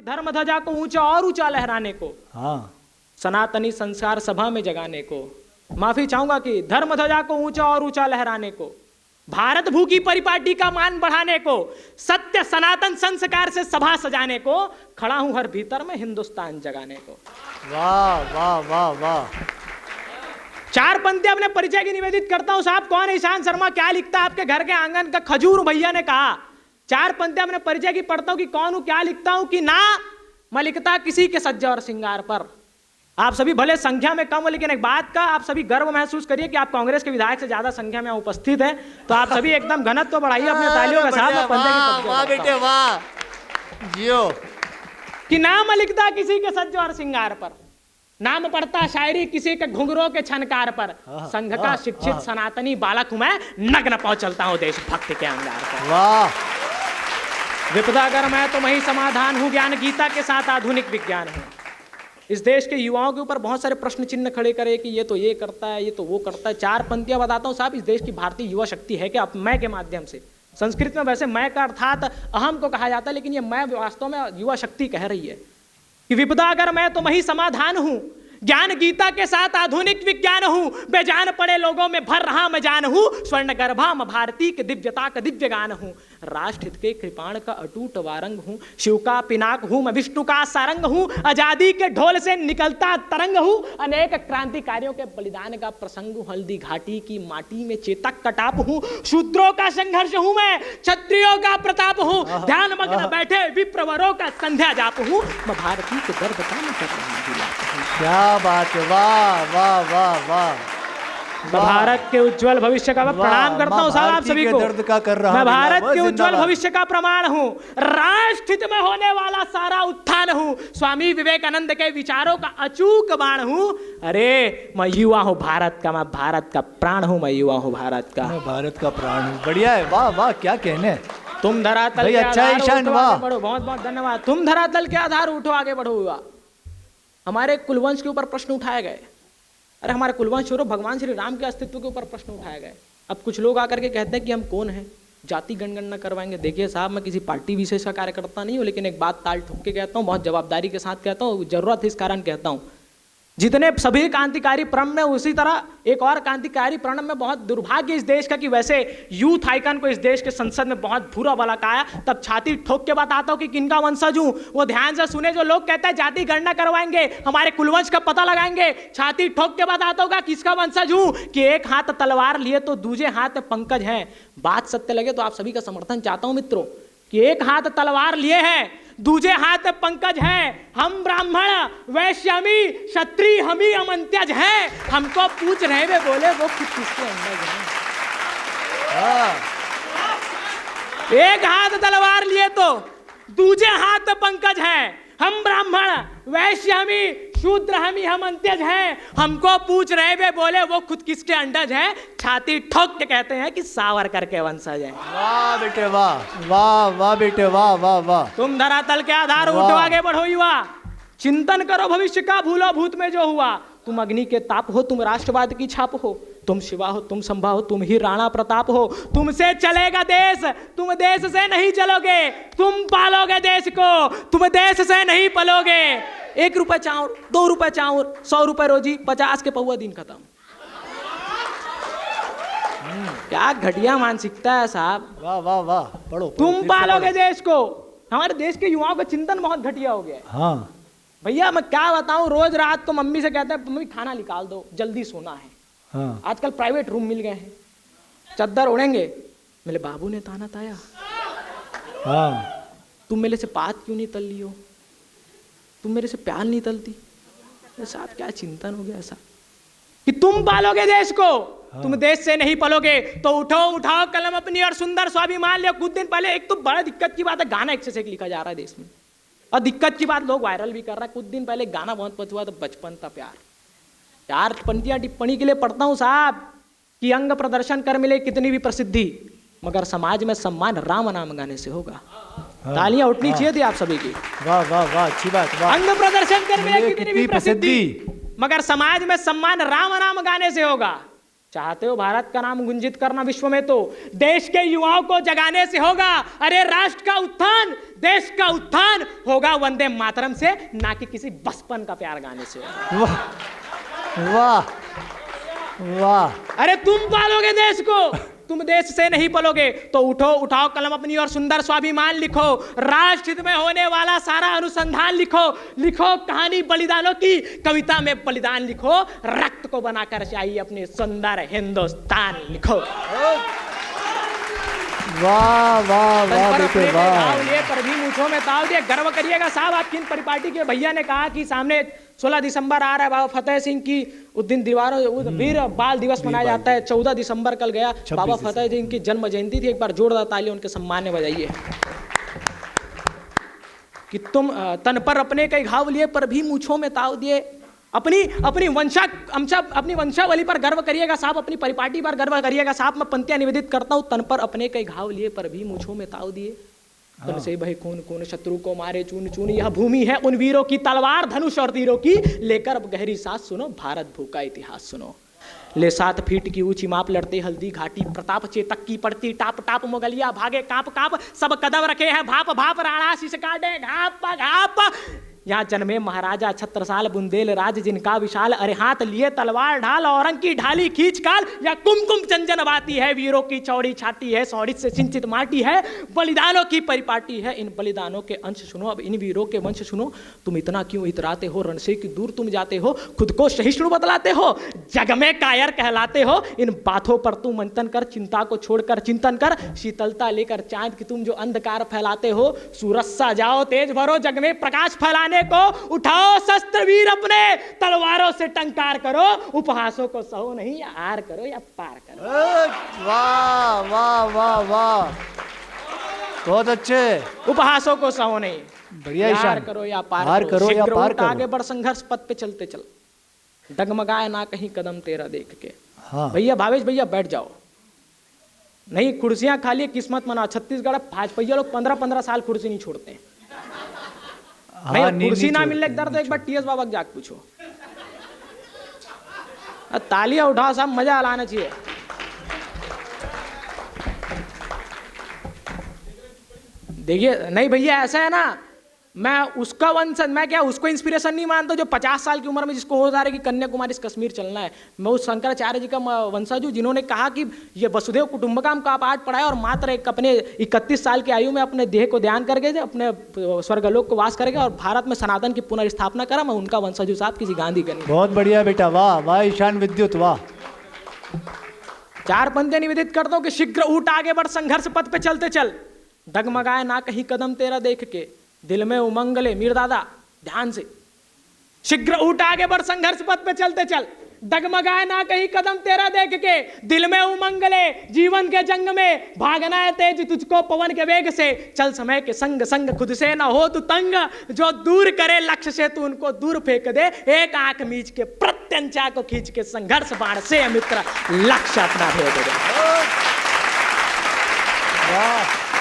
धर्म ध्वजा को ऊंचा और ऊंचा लहराने को, हाँ, सनातनी संस्कार सभा में जगाने को, माफी चाहूंगा कि धर्म ध्वजा को ऊंचा और ऊंचा लहराने को, भारत भू की परिपाटी का मान बढ़ाने को, सत्य सनातन संस्कार से सभा सजाने को, खड़ा हूं हर भीतर में हिंदुस्तान जगाने को। वाह वाह वाह वाह। चार पंक्तियां अपने परिचय की निवेदित करता हूं। साहब कौन है ईशान शर्मा, क्या लिखता है आपके घर के आंगन का खजूर भैया ने कहा। चार पंक्तियां अपने परिचय की पढ़ता हूं कि कौन हूं, क्या लिखता हूं कि ना मैं लिखता किसी के सज्जा और श्रृंगार पर। आप सभी भले संख्या में कम हो, लेकिन एक बात का आप सभी गर्व महसूस करिए कि आप कांग्रेस के विधायक से ज्यादा संख्या में उपस्थित हैं। तो आप सभी एकदम घनत्व तो बढ़ाइए अपने तालियों के साथ। वाह बेटे वाह, जियो। कि नाम लिखता किसी के सज्जा और श्रृंगार पर, नाम पढ़ता शायरी किसी के घुंघरों के छनकार पर, संघ का शिक्षित सनातनी बालक हूं मैं, नग्न पांव चलता हूं देशभक्ति के अंगार पर। वाह। विपदा अगर मैं तो वही समाधान हूं, ज्ञान गीता के साथ आधुनिक विज्ञान हूं। इस देश के युवाओं के ऊपर बहुत सारे प्रश्न चिन्ह खड़े करे कि ये तो ये करता है, ये तो वो करता है। चार पंक्तियां बताता हूं साहब, इस देश की भारतीय युवा शक्ति है कि अब मैं के माध्यम से, संस्कृत में वैसे मैं का अर्थात अहम को कहा जाता है, लेकिन ये मैं वास्तव में युवा शक्ति कह रही है कि विपदा अगर मैं तो वही समाधान हूं, ज्ञान गीता के साथ आधुनिक विज्ञान हूं, बेजान पड़े लोगों में भर रहा मैं जान हूं, स्वर्ण गर्भा मैं भारती के दिव्यता का दिव्य गान हूं, राष्ट्रहित के कृपाण का अटूट वारंग हूं, शिव का पिनाक हूं मैं, विष्णु का सारंग हूं, आजादी के ढोल से निकलता तरंग हूं, अनेक क्रांतिकारियों के बलिदान का प्रसंग हूं, हल्दी घाटी की माटी में चेतक कटाप हूं, शूद्रों का संघर्ष हूं मैं, क्षत्रियों का प्रताप हूं, ध्यान मग्न बैठे विप्रवरों का संध्या जाप हूं, मैं भारती के दर्द का मैं कर रहा हूं। क्या बात है, वाह वाह वाह वाह। भारत के उज्जवल भविष्य का मैं प्रणाम करता हूं साहब आप सभी को। दर्द का कर रहा मैं भारत के उज्जवल भविष्य का प्रमाण हूं, राष्ट्रहित में होने वाला सारा उत्थान हूं, स्वामी विवेकानंद के विचारों का अचूक बाण हूं। अरे मैं युवा हूं भारत का, मैं भारत का प्राण हूं, मैं युवा हूं भारत का, मैं भारत का प्राण हूं। बढ़िया है, वाह वाह, क्या कहने। तुम धरातल के अच्छा आधार ईशान, उठो, वाह। आगे बढ़ो, बहुत बहुत धन्यवाद। तुम धरातल के आधार उठो आगे बढ़ो युवा। हमारे कुलवंश के ऊपर प्रश्न उठाए गए। अरे हमारे कुलवंश छोड़ो, भगवान श्री राम के अस्तित्व के ऊपर प्रश्न उठाए गए। अब कुछ लोग आकर के कहते हैं कि हम कौन हैं, जाति जनगणना करवाएंगे। देखिए साहब, मैं किसी पार्टी विशेष का कार्यकर्ता नहीं हूं, लेकिन एक बात ताल ठोक के कहता हूं, बहुत जवाबदारी के साथ कहता हूं, जरूरत है इस कारण कहता हूं। जितने सभी क्रांतिकारी प्रण में, उसी तरह एक और क्रांतिकारी प्रण में बहुत दुर्भाग्य इस देश का कि वैसे यूथ आइकन को इस देश के संसद में बहुत बुरा भला कहा। तब छाती ठोक के बताता हूं कि किनका वंशज हूं। वो ध्यान से सुने, जो लोग कहते हैं जाति गणना करवाएंगे, हमारे कुलवंश का पता लगाएंगे, छाती ठोक के बताता हूं किसका वंशज हूं कि एक हाथ तलवार लिए तो दूसरे हाथ में पंकज है। बात सत्य लगे तो आप सभी का समर्थन चाहता हूं मित्रों कि एक हाथ तलवार लिए हैं, दूजे हाथ पंकज है। हम ब्राह्मण वैश्यमी क्षत्रिय हम ही अमंत्यज हैं, हमको पूछ रहे वे बोले वो खुद किसके अंदर है। एक हाथ तलवार लिए तो दूजे हाथ पंकज है, हम ब्राह्मण वैश्य हमी शूद्र हमी हम अंत्यज हैं, हमको पूछ रहे वे बोले वो खुद किसके अंडज है। छाती ठोक के कहते हैं कि सावरकर के वंशज हैं। वाह बेटे वाह, वाह वाह बेटे वाह वाह वाह। तुम धरातल के आधार उठो आगे बढ़ो युवा, चिंतन करो भविष्य का, भूलो भूत में जो हुआ। तुम अग्नि के ताप हो, तुम राष्ट्रवाद की छाप हो, तुम शिवा हो, तुम संभा हो, तुम ही राणा प्रताप हो। तुमसे चलेगा देश, तुम देश से नहीं चलोगे, तुम पालोगे देश को, तुम देश से नहीं पलोगे। 1 रुपए चाउर, 2 रुपए चाउर, 100 रुपए रोजी, 50 के पौवा दिन खत्म। क्या घटिया मानसिकता है साहब। वाह वाह वाह, पढ़ो। तुम पालोगे देश को। हमारे देश के युवाओं का चिंतन बहुत घटिया हो गया है। हाँ भैया मैं क्या बताऊं, रोज रात को मम्मी से कहते हैं मम्मी खाना निकाल दो, जल्दी सोना है। हाँ। आजकल प्राइवेट रूम मिल गए हैं, चद्दर ओढ़ेंगे। मेरे बाबू ने ताना ताया, हाँ। तुम मेरे से बात क्यों नहीं तल ली हो, तुम मेरे से प्यार नहीं तलती। साहब क्या चिंतन हो गया ऐसा कि तुम पालोगे देश को। हाँ। तुम देश से नहीं पलोगे तो उठो, उठाओ कलम अपनी और सुंदर स्वाभिमान लियो। कुछ दिन पहले एक तो बड़ा दिक्कत की बात है, गाना एक से एक लिखा जा रहा है देश में, और दिक्कत की बात लोग वायरल भी कर रहा है। कुछ दिन पहले गाना बहुत पचुआ था, बचपन था प्यार। 4 पंक्तियां टिप्पणी के लिए पढ़ता हूं साहब कि अंग प्रदर्शन कर मिले कितनी भी प्रसिद्धि, मगर समाज में सम्मान राम नाम गाने से होगा। तालियां उठनी चाहिए थी आप सभी की। वाह वाह वाह, अच्छी बात। वाह। अंग प्रदर्शन कर मिले कितनी भी प्रसिद्धि, मगर समाज में सम्मान राम नाम गाने से होगा। चाहते हो भारत का नाम गुंजित करना विश्व में, तो देश के युवाओं को जगाने से होगा। अरे राष्ट्र का उत्थान, देश का उत्थान होगा वंदे मातरम से, ना कि किसी बचपन का प्यार गाने से। वाह वाह वाह। अरे तुम पालोगे देश को, तुम देश से नहीं पलोगे तो उठो, उठाओ कलम अपनी और सुंदर स्वाभिमान लिखो, राष्ट्र हित में होने वाला सारा अनुसंधान लिखो, लिखो कहानी बलिदानों की, कविता में बलिदान लिखो, रक्त को बनाकर चाहिए अपने सुंदर हिंदुस्तान लिखो। वाह वाह वाह बेटे वाह। ये पर भी मूंछों में ताव दिए, गर्व करिएगा साहब। आपकी इन परिपाटी के भैया ने कहा कि सामने 16 दिसंबर आ रहा है, बाबा फतेह सिंह की उस दिन दीवारों वीर बाल दिवस मनाया जाता है। 14 दिसंबर कल गया, बाबा फतेह सिंह की जन्म जयंती थी। एक बार जोरदार ताली उनके सम्मान में बजाइए। कि तुम तन पर अपने कई घाव लिए पर भी मूंछों में ताव दिए, अपनी वंशावली पर गर्व करिएगा साहब, अपनी परिपाटी पर गर्व करिएगा साहब। मैं पंक्तियां निवेदित करता हूं। तन पर अपने कई घाव लिए पर भी मूंछों में ताव दिए, तन से बहे खून खून शत्रु को मारे चून चून। यह भूमि है उन वीरों की, तलवार धनुष और तीरों की, लेकर अब गहरी सांस सुनो, भारत भू का इतिहास सुनो। ले 7 फीट की ऊंची माप लड़ते हल्दी घाटी, प्रताप चेतक की पड़ती टाप टाप, मुगलिया भागे कांप कांप, सब कदम रखे हैं भाप भाप, राणा शीश काटे घाप घाप। यहाँ जन्मे महाराजा छत्रसाल, बुंदेल राज जिनका विशाल, अरे हाथ लिए तलवार ढाल, औरंग की ढाली खींच काल। या कुमकुम चंचन बाती है, वीरों की चौड़ी छाती है, सौड़ित से सिंचित माटी है, बलिदानों की परिपाटी है। इन बलिदानों के अंश सुनो, अब इन वीरों के वंश सुनो। तुम इतना क्यों इतराते हो, रण से क्यों दूर तुम जाते हो, खुद को सहिष्णु बतलाते हो, जग में कायर कहलाते हो। इन बातों पर तू मंथन कर, चिंता को छोड़कर चिंतन कर, शीतलता लेकर चांद की तुम जो अंधकार फैलाते हो। सूरज सा जाओ तेज भरो, जग में प्रकाश फैलाने को उठाओ शस्त्र वीर अपने, तलवारों से टंकार करो, उपहासों को सहो नहीं, या आर करो या पार करो। वाह वाह वाह वाह, बहुत अच्छे। उपहासों को सहो नहीं, बढ़िया यार ईशान। करो या पार हार करो या पार करो। आगे बढ़ संघर्ष पथ पे चलते चल, डगमगाए ना कहीं कदम तेरा देख के। हाँ भैया भावेश भैया बैठ जाओ, नहीं कुर्सियां खाली, किस्मत मनाओ। छत्तीसगढ़ भाजपा लोग 15-15 साल कुर्सी नहीं छोड़ते हैं। हाँ, कुर्सी ना मिलने के दर्द, एक बार टीएस बाबा जाग पूछो। तालियां उठाओ साहब, मजा लाना चाहिए। देखिए नहीं भैया ऐसा है ना, मैं उसका वंशज, मैं क्या उसको इंस्पिरेशन नहीं मानता जो 50 साल की उम्र में जिसको हो जा रहा है कि कन्याकुमारी से कश्मीर चलना है। मैं उस शंकराचार्य जी का वंशज हूँ जिन्होंने कहा कि ये वसुदेव कुटुंबकम का पाठ पढ़ाया और मात्र एक अपने 31 साल की आयु में अपने देह को ध्यान करके अपने स्वर्गलोक को वास करेगा और भारत में सनातन की पुनर्स्थापना करा। मैं उनका वंशज हूँ साहब, किसी गांधी का नहीं। बहुत बढ़िया बेटा, वाह वाह ईशान विद्युत वाह। 4 पंक्तियां निवेदित करता हूँ कि शीघ्र उठ आगे बढ़ संघर्ष पथ पे चलते चल, डगमगाए ना कहीं कदम तेरा देख के, दिल में उमंग ले। मीर दादा ध्यान से, शीघ्र उठ आगे बढ़ संघर्ष पथ पे चलते चल, डगमगाए ना कहीं कदम तेरा देख के, दिल में उमंग ले। जीवन के जंग में भागना है तेज तुझको पवन के वेग से, चल समय के संग संग खुद से ना हो तू तंग, जो दूर करे लक्ष्य से तू उनको दूर फेंक दे, एक आंख मीच के प्रत्यंचा को खींच के संघर्ष बाण से मित्र लक्ष्य अपना भेद दे। वाह